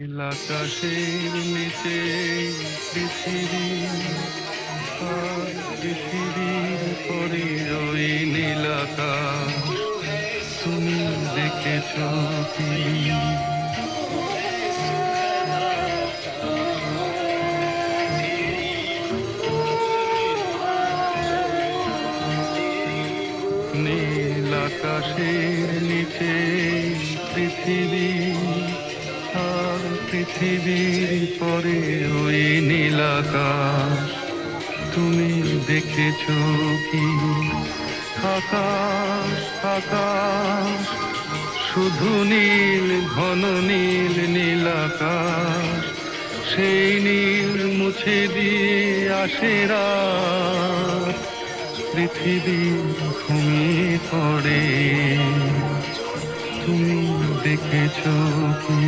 নীল আকাশের নিচে পৃথিবী, আর পৃথিবীর পরে ওই নীল আকাশ। তুমি দেখেছ কি? নীল আকাশের নিচে পৃথিবী, আর পৃথিবীর পরে ওই নীল আকাশ। তুমি দেখেছ কি? আকাশ আকাশ, শুধু নীল, ঘন নীল, নীল আকাশ। সেই নীল মুছে দিয়ে আসে রাত, পৃথিবী ঘুমিয়ে পড়ে। তুমি দেখেছ কি?